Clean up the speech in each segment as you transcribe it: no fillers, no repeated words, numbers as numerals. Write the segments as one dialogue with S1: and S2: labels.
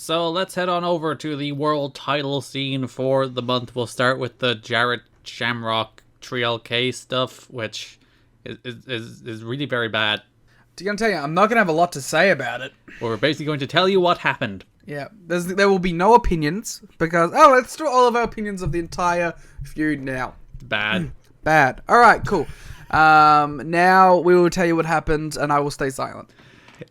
S1: So let's head on over to the world title scene for the month. We'll start with the Jarrett Shamrock 3LK stuff, which is really very bad.
S2: I'm going to tell you, I'm not going to have a lot to say about it.
S1: We're basically going to tell you what happened.
S2: Yeah, there will be no opinions, because... Oh, let's do all of our opinions of the entire feud now.
S1: Bad.
S2: Bad. Alright, cool. Now we will tell you what happened, and I will stay silent.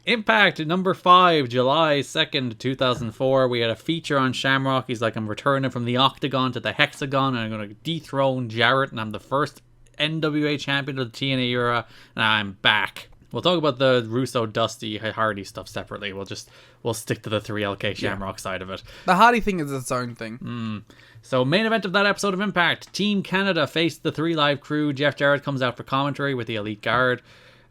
S1: Impact number 5, July 2nd, 2004. We had a feature on Shamrock. He's like, I'm returning from the Octagon to the Hexagon, and I'm going to dethrone Jarrett, and I'm the first NWA champion of the TNA era, and I'm back. We'll talk about the Russo, Dusty, Hardy stuff separately. We'll stick to the 3LK Shamrock side of it.
S2: The Hardy thing is its own thing.
S1: So, main event of that episode of Impact. Team Canada faced the 3 Live crew. Jeff Jarrett comes out for commentary with the Elite Guard.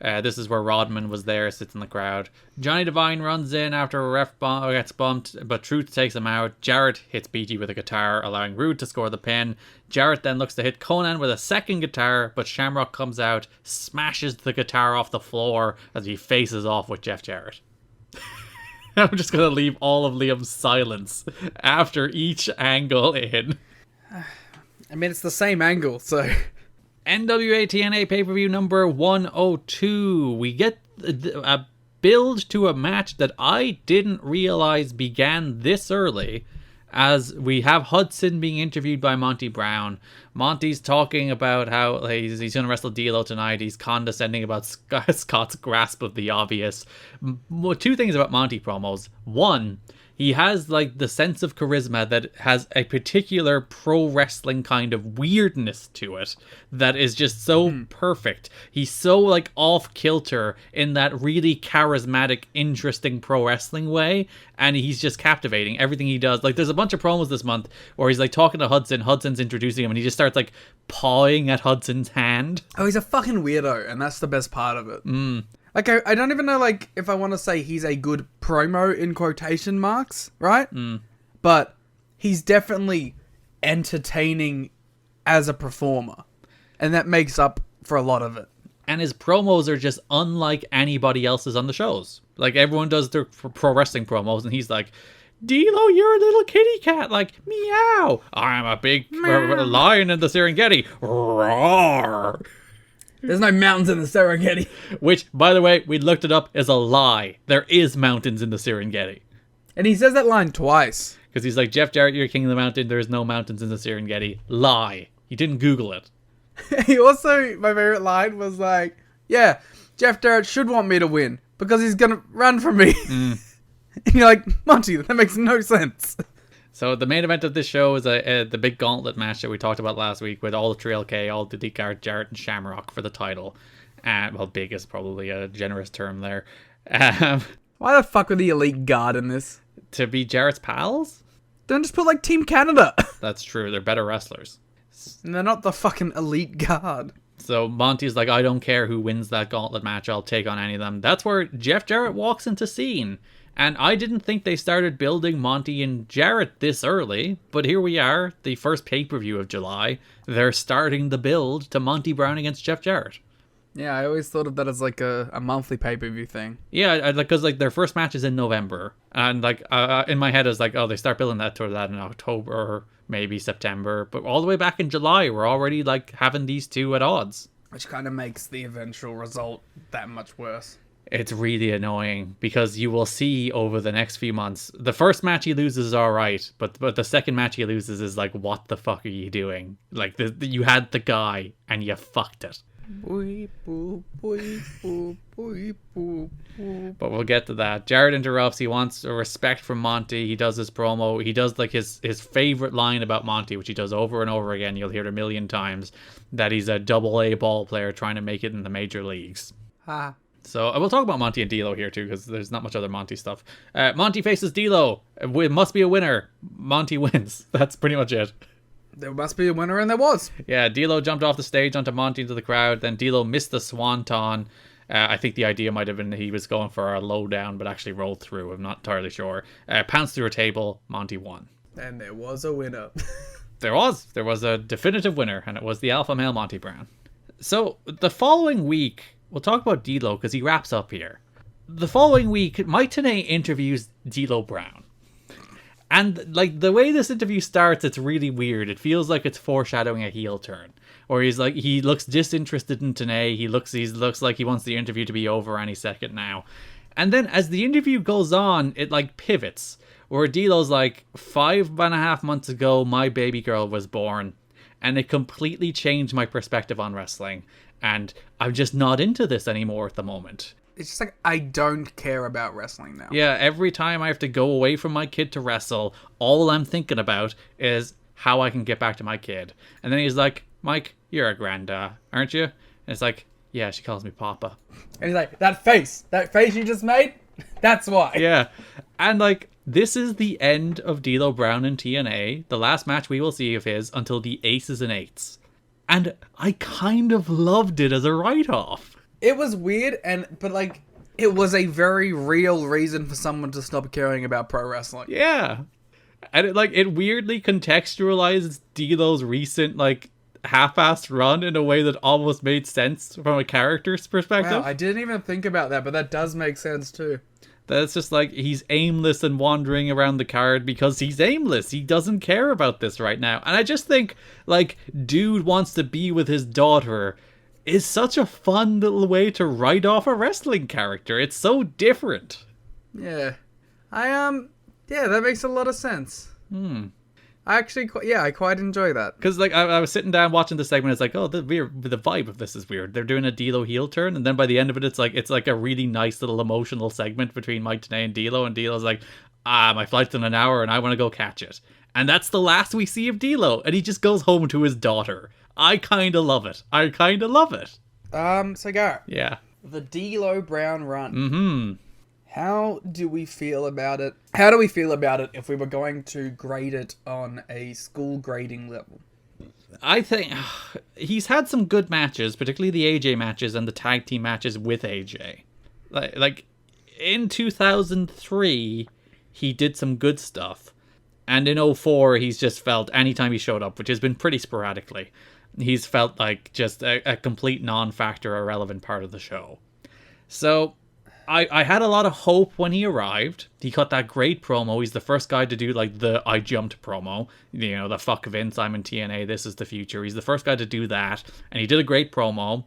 S1: This is where Rodman was there, sits in the crowd. Johnny Devine runs in after a ref gets bumped, but Truth takes him out. Jarrett hits BT with a guitar, allowing Rude to score the pin. Jarrett then looks to hit Conan with a second guitar, but Shamrock comes out, smashes the guitar off the floor as he faces off with Jeff Jarrett. I'm just going to leave all of Liam's silence after each angle in.
S2: I mean, it's the same angle, so...
S1: NWA-TNA pay-per-view number 102. We get a build to a match that I didn't realize began this early, as we have Hudson being interviewed by Monty Brown. Monty's talking about how he's going to wrestle D'Lo tonight. He's condescending about Scott's grasp of the obvious. 2 things about Monty promos. 1, he has like the sense of charisma that has a particular pro wrestling kind of weirdness to it that is just so perfect. He's so like off kilter in that really charismatic, interesting pro wrestling way, and he's just captivating. Everything he does, like there's a bunch of promos this month where he's like talking to Hudson. Hudson's introducing him, and he just starts like pawing at Hudson's hand.
S2: Oh, he's a fucking weirdo, and that's the best part of it. Like, I don't even know, like, if I want to say he's a good promo in quotation marks, right? But he's definitely entertaining as a performer. And that makes up for a lot of it.
S1: And his promos are just unlike anybody else's on the shows. Like, everyone does their pro wrestling promos, and he's like, D'Lo, you're a little kitty cat. Like, meow. I'm a big lion in the Serengeti. Roar.
S2: There's no mountains in the Serengeti.
S1: Which, by the way, we looked it up, is a lie. There is mountains in the Serengeti.
S2: And he says that line twice.
S1: Because he's like, Jeff Jarrett, you're king of the mountain. There's no mountains in the Serengeti. Lie. He didn't Google it.
S2: He also, my favorite line was like, yeah, Jeff Jarrett should want me to win because he's going to run from me. And you're like, Monty, that makes no sense.
S1: So the main event of this show is the big gauntlet match that we talked about last week with all the 3LK, all the Elite Guard, Jarrett and Shamrock for the title. Well, big is probably a generous term there.
S2: Why the fuck were the Elite Guard in this?
S1: To be Jarrett's pals?
S2: Don't just put like Team Canada.
S1: That's true. They're better wrestlers.
S2: And they're not the fucking Elite Guard.
S1: So Monty's like, I don't care who wins that gauntlet match. I'll take on any of them. That's where Jeff Jarrett walks into scene. And I didn't think they started building Monty and Jarrett this early, but here we are, the first pay-per-view of July. They're starting the build to Monty Brown against Jeff Jarrett.
S2: Yeah, I always thought of that as like a monthly pay-per-view thing.
S1: Yeah, because like their first match is in November, and like in my head is like, oh, they start building that toward that in October, or maybe September, but all the way back in July, we're already like having these two at odds.
S2: Which kind of makes the eventual result that much worse.
S1: It's really annoying because you will see over the next few months, the first match he loses is all right, but the second match he loses is like, what the fuck are you doing? Like, you had the guy and you fucked it. But we'll get to that. Jarrett interrupts. He wants a respect from Monty. He does his promo. He does like his favorite line about Monty, which he does over and over again. You'll hear it a million times, that he's a AA ball player trying to make it in the major leagues.
S2: Ha.
S1: So we'll talk about Monty and D'Lo here too, because there's not much other Monty stuff. Monty faces D'Lo. It must be a winner. Monty wins. That's pretty much it.
S2: There must be a winner, and there was.
S1: Yeah, D'Lo jumped off the stage onto Monty into the crowd. Then D'Lo missed the swanton. I think the idea might have been he was going for a low down, but actually rolled through. I'm not entirely sure. Pounced through a table. Monty won.
S2: And there was a winner.
S1: There was a definitive winner, and it was the alpha male Monty Brown. So the following week, we'll talk about D'Lo because he wraps up here. The following week, Mike Tenay interviews D'Lo Brown. And, like, the way this interview starts, it's really weird. It feels like it's foreshadowing a heel turn. Or he's like, he looks disinterested in TNA. He looks like he wants the interview to be over any second now. And then as the interview goes on, it, like, pivots. Where D'Lo's like, 5.5 months ago, my baby girl was born. And it completely changed my perspective on wrestling. And I'm just not into this anymore at the moment.
S2: It's just like, I don't care about wrestling now.
S1: Yeah, every time I have to go away from my kid to wrestle, all I'm thinking about is how I can get back to my kid. And then he's like, Mike, you're a granddad, aren't you? And it's like, yeah, she calls me Papa.
S2: And he's like, that face you just made, that's why.
S1: Yeah. And like, this is the end of D'Lo Brown in TNA, the last match we will see of his until the Aces and Eights. And I kind of loved it as a write-off.
S2: It was weird, but like, it was a very real reason for someone to stop caring about pro wrestling.
S1: Yeah. And it weirdly contextualizes D'Lo's recent, like, half-assed run in a way that almost made sense from a character's perspective.
S2: Wow, I didn't even think about that, but that does make sense too.
S1: That's just like, he's aimless and wandering around the card because he's aimless. He doesn't care about this right now. And I just think, like, dude wants to be with his daughter is such a fun little way to write off a wrestling character. It's so different.
S2: Yeah. Yeah, that makes a lot of sense. I quite enjoy that.
S1: Because, like, I was sitting down watching the segment, it's like, oh, the vibe of this is weird. They're doing a D'Lo heel turn, and then by the end of it, it's like a really nice little emotional segment between Mike Tenay and D'Lo's like, my flight's in an hour, and I want to go catch it. And that's the last we see of D'Lo, and he just goes home to his daughter. I kind of love it.
S2: So Garrett.
S1: Yeah.
S2: The D'Lo Brown run.
S1: Mm-hmm.
S2: How do we feel about it? How do we feel about it if we were going to grade it on a school grading level?
S1: I think he's had some good matches, particularly the AJ matches and the tag team matches with AJ. Like in 2003, he did some good stuff. And in 2004, he's just felt, anytime he showed up, which has been pretty sporadically, he's felt like just a complete non-factor, irrelevant part of the show. So I had a lot of hope when he arrived. He cut that great promo. He's the first guy to do, like, the I jumped promo. You know, the fuck Vince, I'm in TNA, this is the future. He's the first guy to do that. And he did a great promo.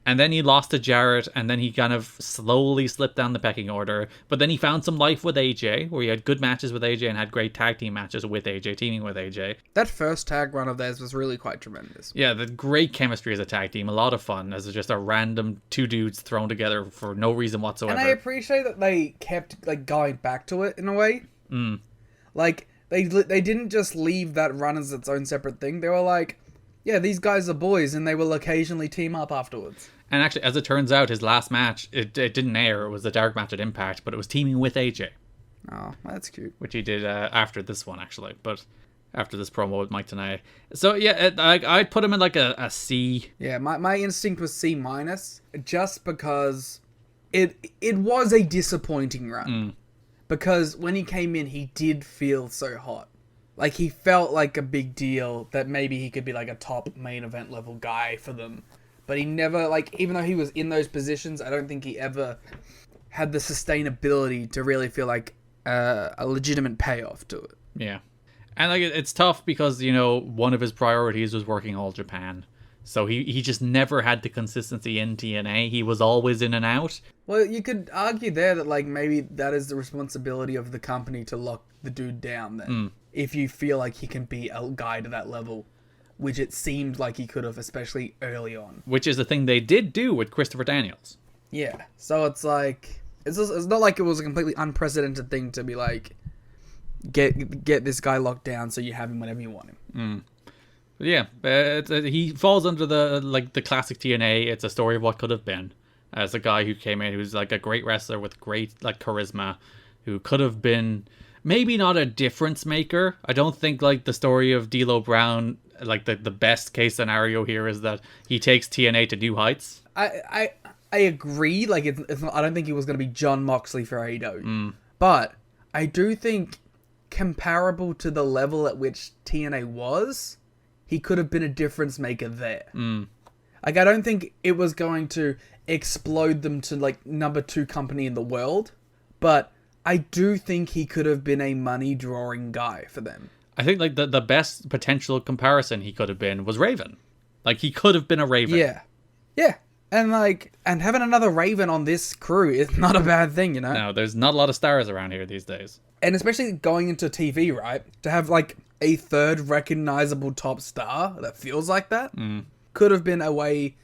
S1: And then he lost to Jarrett, and then he kind of slowly slipped down the pecking order. But then he found some life with AJ, where he had good matches with AJ and had great tag team matches with AJ, teaming with AJ.
S2: That first tag run of theirs was really quite tremendous.
S1: Yeah, the great chemistry as a tag team, a lot of fun, as just a random two dudes thrown together for no reason whatsoever.
S2: And I appreciate that they kept, like, going back to it in a way. Like, they didn't just leave that run as its own separate thing. They were like, yeah, these guys are boys, and they will occasionally team up afterwards.
S1: And actually, as it turns out, his last match, it didn't air. It was a dark match at Impact, but it was teaming with AJ.
S2: Oh, that's cute.
S1: Which he did after this one, actually. But after this promo with Mike Tenay. So, yeah, I'd put him in like a C.
S2: Yeah, my instinct was C-, just because it was a disappointing run. Because when he came in, he did feel so hot. Like, he felt like a big deal that maybe he could be like a top main event level guy for them. But he never, like, even though he was in those positions, I don't think he ever had the sustainability to really feel like a legitimate payoff to it.
S1: Yeah. And, like, it's tough because, you know, one of his priorities was working All Japan. So he just never had the consistency in TNA. He was always in and out.
S2: Well, you could argue there that, like, maybe that is the responsibility of the company to lock the dude down then. If you feel like he can be a guy to that level. Which it seemed like he could have, especially early on. Which
S1: is the thing they did do with Christopher Daniels.
S2: Yeah. So it's like... It's not like it was a completely unprecedented thing to be like... Get this guy locked down so you have him whenever you want him.
S1: But yeah. He falls under the classic TNA. It's a story of what could have been. As a guy who came in who's like a great wrestler with great like charisma. Who could have been... Maybe not a difference maker. I don't think like the story of D'Lo Brown... Like the best case scenario here is that he takes TNA to new heights.
S2: I agree. Like it's not, I don't think he was going to be John Moxley for AEW. But I do think comparable to the level at which TNA was, he could have been a difference maker there. Like I don't think it was going to explode them to like number 2 company in the world, but I do think he could have been a money drawing guy for them.
S1: I think like the best potential comparison he could have been was Raven. Like he could have been a Raven.
S2: Yeah. And having another Raven on this crew is not a bad thing, you know?
S1: No, there's not a lot of stars around here these days.
S2: And especially going into TV, right? To have like a third recognizable top star that feels like that could have been a way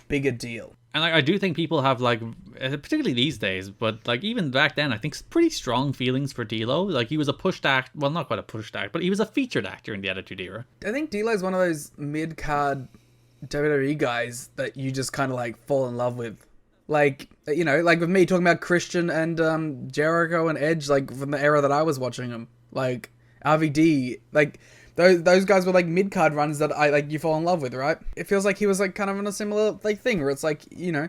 S2: bigger deal.
S1: And like, I do think people have like, particularly these days, but like even back then, I think pretty strong feelings for D'Lo. Like he was a pushed act, well, not quite a pushed act, but he was a featured actor in the Attitude Era.
S2: I think D'Lo's one of those mid-card WWE guys that you just kind of like fall in love with. Like, you know, like with me talking about Christian and Jericho and Edge, like from the era that I was watching them. Like RVD, like those guys were like mid-card runs that I like you fall in love with, right? It feels like he was like kind of in a similar like thing where it's like, you know,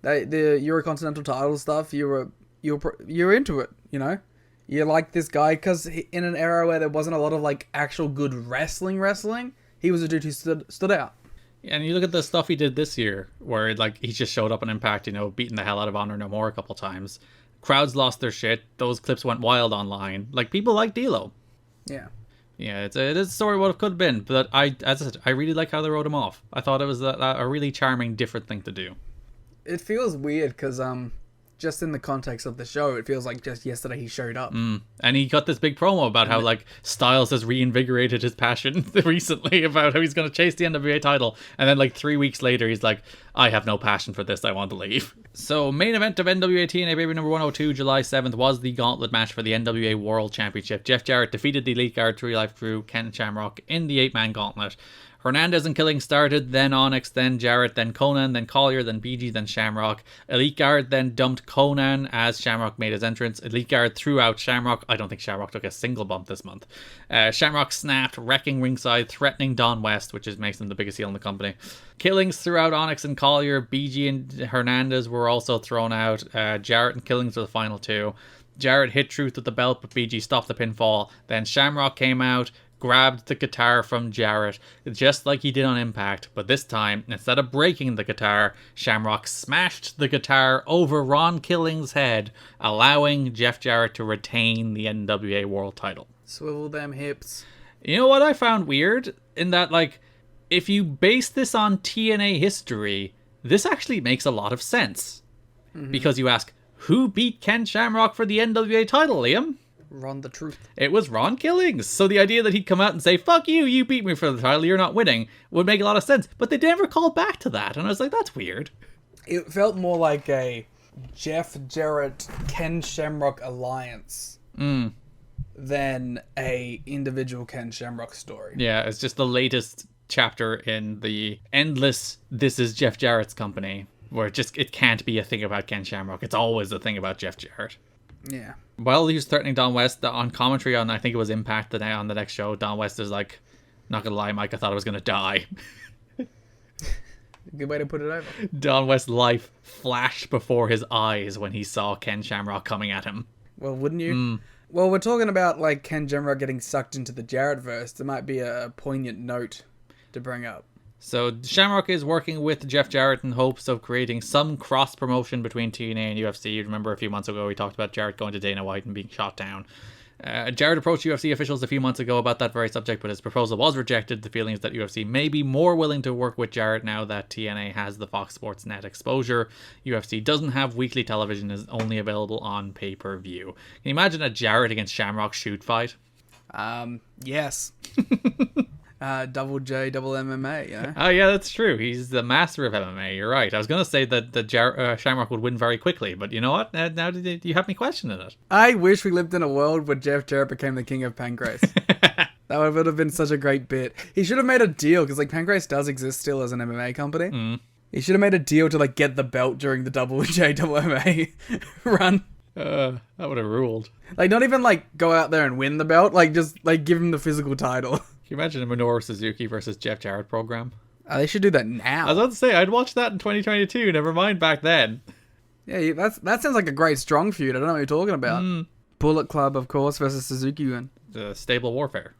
S2: the Eurocontinental title stuff, you're into it, you know? You like this guy because in an era where there wasn't a lot of like actual good wrestling, he was a dude who stood out.
S1: And you look at the stuff he did this year, where like he just showed up on Impact, you know, beating the hell out of Honor No More a couple times. Crowds lost their shit. Those clips went wild online. Like people like D'Lo.
S2: Yeah.
S1: Yeah, it is a story of what it could have been. But as I said, I really like how they wrote him off. I thought it was a really charming, different thing to do.
S2: It feels weird because just in the context of the show, it feels like just yesterday he showed up.
S1: And he got this big promo about how like Styles has reinvigorated his passion recently about how he's going to chase the NWA title. And then like 3 weeks later, he's like, I have no passion for this. I want to leave. So main event of NWA-TNA Baby number 102, July 7th, was the gauntlet match for the NWA World Championship. Jeff Jarrett defeated the Elite Guard 3 Life crew, Ken Shamrock, in the 8-man gauntlet. Hernandez and Killing started, then Onyx, then Jarrett, then Conan, then Collier, then BG, then Shamrock. Elite Guard then dumped Conan as Shamrock made his entrance. Elite Guard threw out Shamrock. I don't think Shamrock took a single bump this month. Shamrock snapped, wrecking ringside, threatening Don West, which makes him the biggest heel in the company. Killings threw out Onyx and Collier. BG and Hernandez were also thrown out. Jarrett and Killings were the final two. Jarrett hit Truth with the belt, but BG stopped the pinfall. Then Shamrock came out, grabbed the guitar from Jarrett, just like he did on Impact, but this time, instead of breaking the guitar, Shamrock smashed the guitar over Ron Killing's head, allowing Jeff Jarrett to retain the NWA World title.
S2: Swivel them hips.
S1: You know what I found weird? In that, like, if you base this on TNA history, this actually makes a lot of sense. Because you ask, who beat Ken Shamrock for the NWA title, Liam?
S2: Ron the Truth.
S1: It was Ron Killings. So the idea that he'd come out and say, fuck you, you beat me for the title, you're not winning, would make a lot of sense. But they never called back to that. And I was like, that's weird.
S2: It felt more like a Jeff Jarrett, Ken Shamrock alliance than a individual Ken Shamrock story.
S1: Yeah, it's just the latest chapter in the endless This Is Jeff Jarrett's company, where it can't be a thing about Ken Shamrock. It's always a thing about Jeff Jarrett.
S2: Yeah.
S1: While he was threatening Don West on commentary on, I think it was Impact on the next show, Don West is like, not gonna lie, Mike, I thought I was gonna die.
S2: Good way to put it over.
S1: Don West's life flashed before his eyes when he saw Ken Shamrock coming at him.
S2: Well, wouldn't you? Well, we're talking about like Ken Shamrock getting sucked into the Jarrett-verse. There might be a poignant note to bring up.
S1: So Shamrock is working with Jeff Jarrett in hopes of creating some cross-promotion between TNA and UFC. You remember a few months ago we talked about Jarrett going to Dana White and being shot down. Jarrett approached UFC officials a few months ago about that very subject, but his proposal was rejected. The feeling is that UFC may be more willing to work with Jarrett now that TNA has the Fox Sports Net exposure. UFC doesn't have weekly television, is only available on pay-per-view. Can you imagine a Jarrett against Shamrock shoot fight?
S2: Yes. Double J, double MMA, you know?
S1: Oh, yeah, that's true. He's the master of MMA. You're right. I was going to say that Shamrock would win very quickly, but you know what? Now you have me questioning it.
S2: I wish we lived in a world where Jeff Jarrett became the king of Pancrase. That would have been such a great bit. He should have made a deal, because like Pancrase does exist still as an MMA company. He should have made a deal to like get the belt during the Double J, double MMA run.
S1: That would have ruled.
S2: Like, not even like go out there and win the belt, like just like give him the physical title.
S1: Can you imagine a Minoru Suzuki versus Jeff Jarrett program?
S2: They should do that now.
S1: I was about to say, I'd watch that in 2022, never mind back then.
S2: Yeah, that sounds like a great strong feud. I don't know what you're talking about. Bullet Club, of course, versus Suzuki-gun.
S1: The Stable Warfare.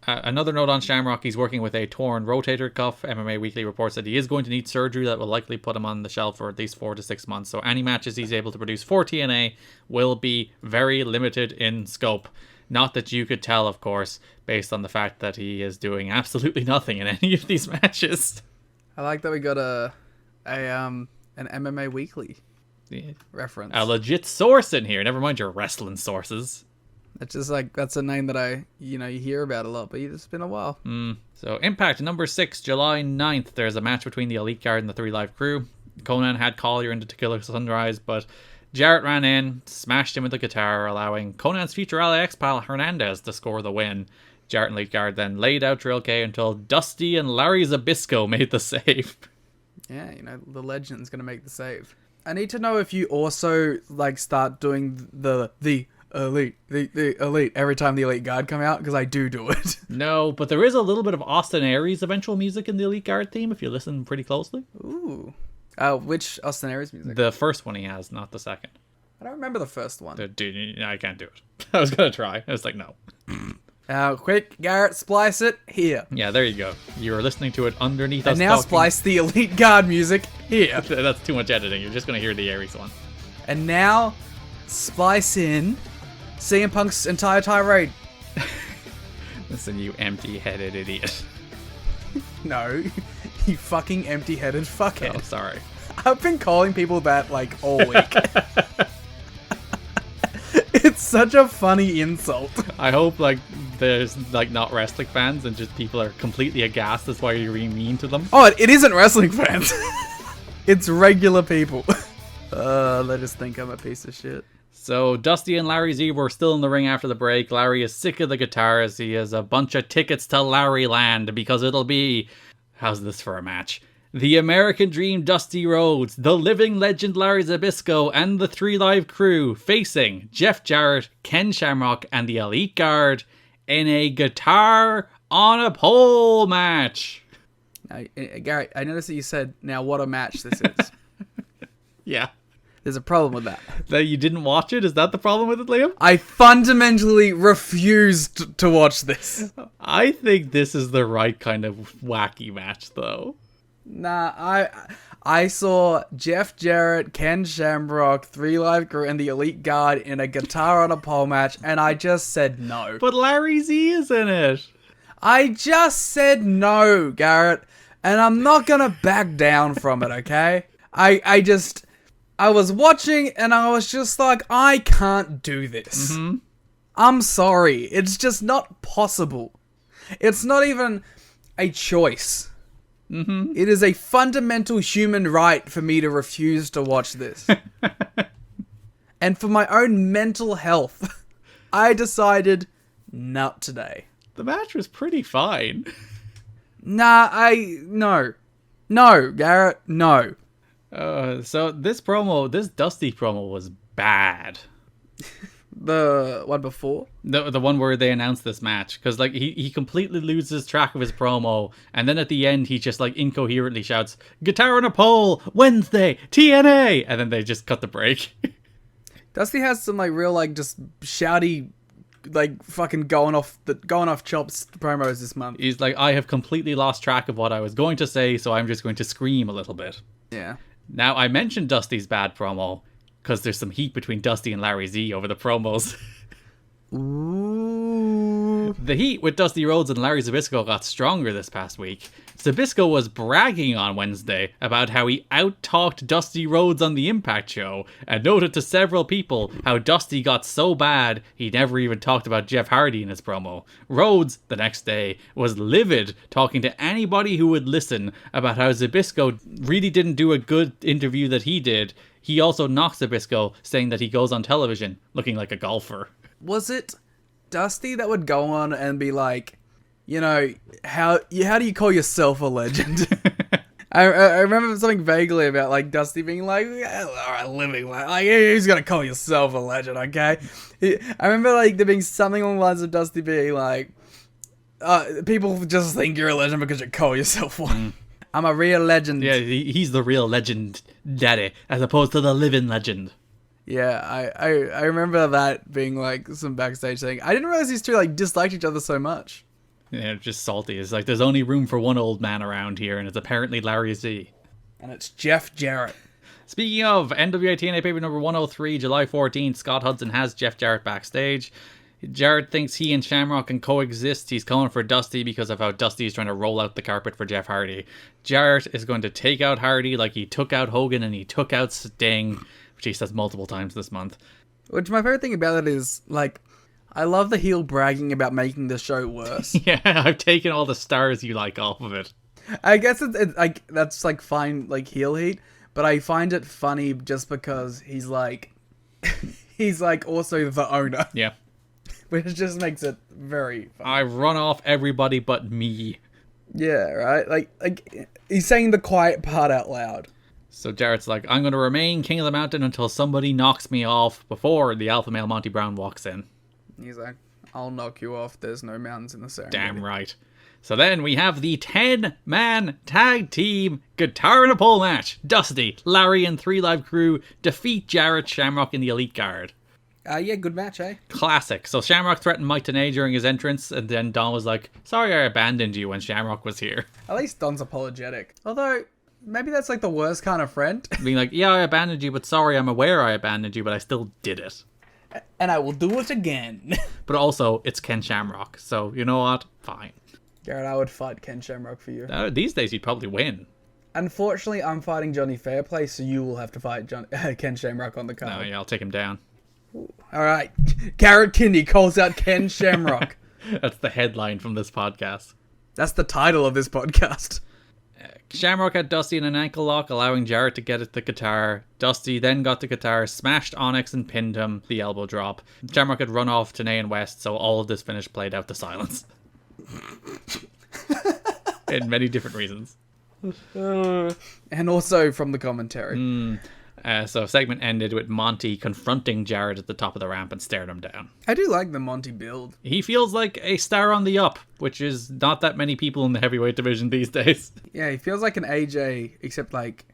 S1: Another note on Shamrock, he's working with a torn rotator cuff. MMA Weekly reports that he is going to need surgery that will likely put him on the shelf for at least 4 to 6 months. So any matches he's able to produce for TNA will be very limited in scope. Not that you could tell, of course, based on the fact that he is doing absolutely nothing in any of these matches.
S2: I like that we got an MMA Weekly reference.
S1: A legit source in here. Never mind your wrestling sources.
S2: It's just like, that's a name that you hear about a lot, but it's been a while.
S1: So Impact number 6, July 9th. There's a match between the Elite Guard and the 3 Live Crew. Conan had Collier into Tequila Sunrise, but Jarrett ran in, smashed him with the guitar, allowing Conan's future LAX pal Hernandez to score the win. Jarrett and Elite Guard then laid out Drill K until Dusty and Larry Zbyszko made the save.
S2: Yeah, the legend's gonna make the save. I need to know if you also start doing the elite every time the Elite Guard come out, because I do it.
S1: No, but there is a little bit of Austin Aries eventual music in the Elite Guard theme if you listen pretty closely.
S2: Ooh. Which Austin Aries music?
S1: The first one he has, not the second.
S2: I don't remember the first one.
S1: Dude, I can't do it. I was gonna try. I was like, no.
S2: Quick, Garrett, splice it here.
S1: Yeah, there you go. You were listening to it underneath us.
S2: And now
S1: talking.
S2: Splice the Elite Guard music here.
S1: That's too much editing. You're just gonna hear the Aries one.
S2: And now splice in CM Punk's entire tirade.
S1: Listen, you empty-headed idiot.
S2: No, you fucking empty-headed fuckhead.
S1: Oh, sorry.
S2: I've been calling people that all week. It's such a funny insult.
S1: I hope there's not wrestling fans and just people are completely aghast. That's why you're being mean to them.
S2: Oh, it isn't wrestling fans. It's regular people. They just think I'm a piece of shit.
S1: So Dusty and Larry Z were still in the ring after the break. Larry is sick of the guitars. He has a bunch of tickets to Larry Land because it'll be, how's this for a match? The American Dream Dusty Rhodes, the living legend Larry Zbyszko, and the 3 Live Crew facing Jeff Jarrett, Ken Shamrock, and the Elite Guard in a guitar on a pole match.
S2: Now, Garrett, I noticed that you said, now what a match this is.
S1: Yeah.
S2: There's a problem with that.
S1: That you didn't watch it? Is that the problem with it, Liam?
S2: I fundamentally refused to watch this.
S1: I think this is the right kind of wacky match, though.
S2: Nah, I saw Jeff Jarrett, Ken Shamrock, 3 Live Crew, and the Elite Guard in a guitar on a pole match, and I just said no.
S1: But Larry Z is in it.
S2: I just said no, Garrett, and I'm not gonna back down from it, okay? I was watching, and I was just like, I can't do this. Mm-hmm. I'm sorry. It's just not possible. It's not even a choice.
S1: Mm-hmm.
S2: It is a fundamental human right for me to refuse to watch this. And for my own mental health, I decided not today.
S1: The match was pretty fine.
S2: No, Garrett, no.
S1: So this Dusty promo was bad.
S2: The one before?
S1: The one where they announced this match. Because he completely loses track of his promo. And then at the end, he just incoherently shouts, "Guitar on a pole, Wednesday, TNA!" And then they just cut the break.
S2: Dusty has some real just shouty, fucking going off chops promos this month.
S1: He's like, I have completely lost track of what I was going to say, so I'm just going to scream a little bit.
S2: Yeah.
S1: Now, I mentioned Dusty's bad promo because there's some heat between Dusty and Larry Z over the promos.
S2: Ooh.
S1: The heat with Dusty Rhodes and Larry Zbyszko got stronger this past week. Zbyszko was bragging on Wednesday about how he out-talked Dusty Rhodes on the Impact show and noted to several people how Dusty got so bad he never even talked about Jeff Hardy in his promo. Rhodes, the next day, was livid talking to anybody who would listen about how Zbyszko really didn't do a good interview that he did. He also knocked Zbyszko, saying that he goes on television looking like a golfer.
S2: Was it Dusty that would go on and be like, how do you call yourself a legend? I remember something vaguely about Dusty being like, living who's gonna call yourself a legend, okay? I remember there being something along the lines of Dusty being like, people just think you're a legend because you call yourself one. I'm a real legend.
S1: Yeah, he's the real legend daddy, as opposed to the living legend.
S2: Yeah, I remember that being some backstage thing. I didn't realize these two disliked each other so much.
S1: Yeah, just salty. It's like there's only room for one old man around here, and it's apparently Larry Z.
S2: And it's Jeff Jarrett.
S1: Speaking of NWA-TNA pay-per-view number 103, July 14th, Scott Hudson has Jeff Jarrett backstage. Jarrett thinks he and Shamrock can coexist. He's calling for Dusty because of how Dusty is trying to roll out the carpet for Jeff Hardy. Jarrett is going to take out Hardy like he took out Hogan and he took out Sting, which he says multiple times this month.
S2: Which my favorite thing about it is, like, I love the heel bragging about making the show worse.
S1: Yeah, I've taken all the stars you like off of it.
S2: I guess it's like, that's like fine, like heel heat, but I find it funny just because he's like also the owner.
S1: Yeah.
S2: Which just makes it very funny.
S1: I run off everybody but me.
S2: Yeah, right? Like he's saying the quiet part out loud.
S1: So Jarrett's like, I'm going to remain king of the mountain until somebody knocks me off before the alpha male Monty Brown walks in.
S2: He's like, I'll knock you off. There's no mountains in the ceremony.
S1: Damn right. So then we have the 10-man tag team guitar and a pole match. Dusty, Larry, and 3 Live Crew defeat Jarrett, Shamrock, and the Elite Guard.
S2: Yeah, good match, eh?
S1: Classic. So Shamrock threatened Mike Tenay during his entrance, and then Don was like, sorry I abandoned you when Shamrock was here.
S2: At least Don's apologetic. Although, maybe that's like the worst kind of friend.
S1: Being like, yeah, I abandoned you, but sorry, I'm aware I abandoned you, but I still did it.
S2: And I will do it again.
S1: But also, it's Ken Shamrock, so you know what? Fine.
S2: Garrett, I would fight Ken Shamrock for you.
S1: These days, he'd probably win.
S2: Unfortunately, I'm fighting Johnny Fairplay, so you will have to fight Ken Shamrock on the card.
S1: No, yeah, I'll take him down.
S2: Alright, Garrett Kinney calls out Ken Shamrock.
S1: That's the headline from this podcast.
S2: That's the title of this podcast.
S1: Shamrock had Dusty in an ankle lock, allowing Jarrett to get at the guitar. Dusty then got the guitar, smashed Onyx and pinned him, the elbow drop. Shamrock had run off Tenay and West, so all of this finish played out to silence. In many different reasons.
S2: And also from the commentary.
S1: So segment ended with Monty confronting Jarrett at the top of the ramp and staring him down.
S2: I do like the Monty build.
S1: He feels like a star on the up, which is not that many people in the heavyweight division these days.
S2: Yeah, he feels like an AJ, except like,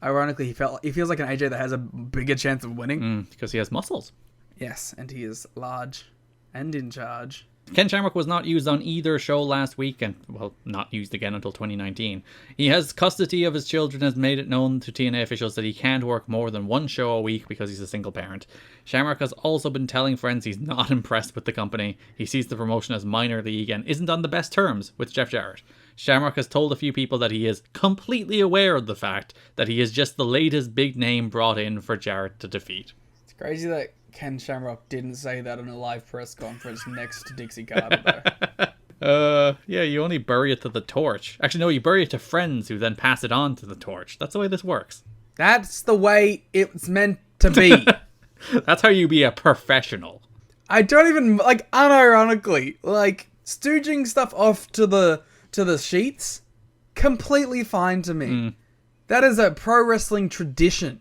S2: ironically, he feels like an AJ that has a bigger chance of winning.
S1: Because he has muscles.
S2: Yes, and he is large and in charge.
S1: Ken Shamrock was not used on either show last week, and, well, not used again until 2019. He has custody of his children, has made it known to TNA officials that he can't work more than one show a week because he's a single parent. Shamrock has also been telling friends he's not impressed with the company. He sees the promotion as minor league and isn't on the best terms with Jeff Jarrett. Shamrock has told a few people that he is completely aware of the fact that he is just the latest big name brought in for Jarrett to defeat.
S2: It's crazy that Ken Shamrock didn't say that in a live press conference next to Dixie Carter, though.
S1: Yeah, you only bury it to the torch. Actually, no, you bury it to friends who then pass it on to the torch. That's the way this works.
S2: That's the way it's meant to be.
S1: That's how you be a professional.
S2: I don't even, like, unironically, like, stooging stuff off to the sheets, completely fine to me. That is a pro wrestling tradition.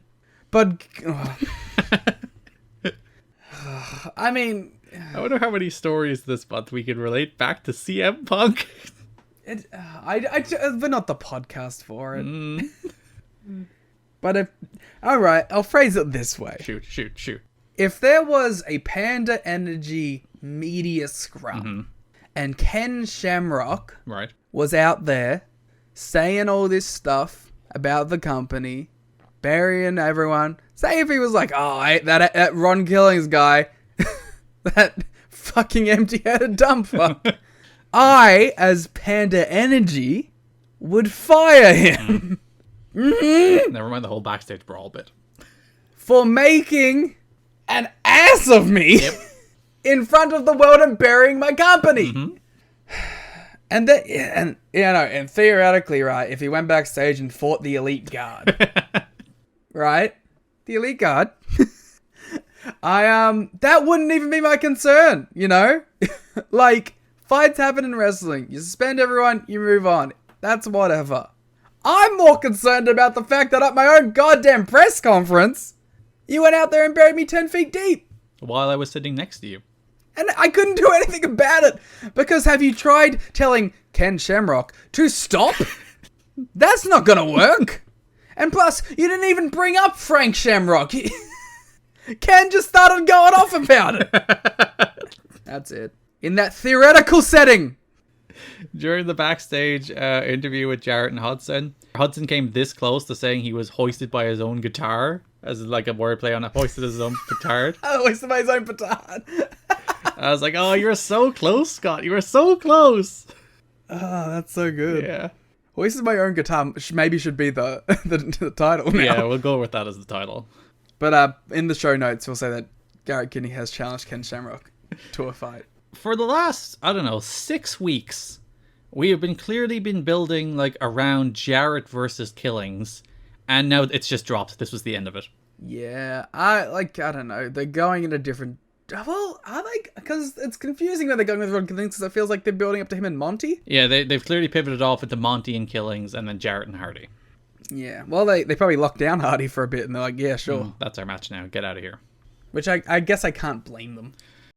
S2: But... I mean...
S1: I wonder how many stories this month we can relate back to CM Punk.
S2: We're not the podcast for it. But if... Alright, I'll phrase it this way.
S1: Shoot.
S2: If there was a Panda Energy media scrum, and Ken Shamrock was out there saying all this stuff about the company, burying everyone... Say if he was like, oh, that Ron Killings guy, that fucking empty-headed dumb fuck. I, as Panda Energy, would fire him.
S1: Never mind the whole backstage brawl bit.
S2: For making an ass of me in front of the world and burying my company. And theoretically, right, if he went backstage and fought the Elite Guard, right? The Elite Guard. That wouldn't even be my concern, you know? Like, fights happen in wrestling. You suspend everyone, you move on. That's whatever. I'm more concerned about the fact that at my own goddamn press conference, you went out there and buried me 10 feet deep.
S1: While I was sitting next to you.
S2: And I couldn't do anything about it. Because have you tried telling Ken Shamrock to stop? That's not gonna work. And plus, you didn't even bring up Frank Shamrock. Ken just started going off about it. That's it. In that theoretical setting,
S1: During the backstage interview with Jarrett and Hudson came this close to saying he was hoisted by his own guitar, as like a wordplay on it, hoisted his own petard.
S2: Hoisted by his own petard.
S1: I was like, oh, you were so close, Scott. You were so close.
S2: Oh, that's so good.
S1: Yeah.
S2: Hoisted my own guitar maybe should be the title now.
S1: Yeah, we'll go with that as the title.
S2: But in the show notes, we'll say that Garrett Kinney has challenged Ken Shamrock to a fight.
S1: For the last, 6 weeks, we have clearly been building like around Jarrett versus Killings, and now it's just dropped. This was the end of it.
S2: Yeah, I don't know. They're going in a different... Well, are they? Because it's confusing where they're going with Ron Killings, because it feels like they're building up to him and Monty.
S1: Yeah, they've clearly pivoted off into Monty and Killings, and then Jarrett and Hardy.
S2: Yeah, well, they probably locked down Hardy for a bit, and they're like, yeah, sure.
S1: That's our match now. Get out of here.
S2: Which I guess I can't blame them.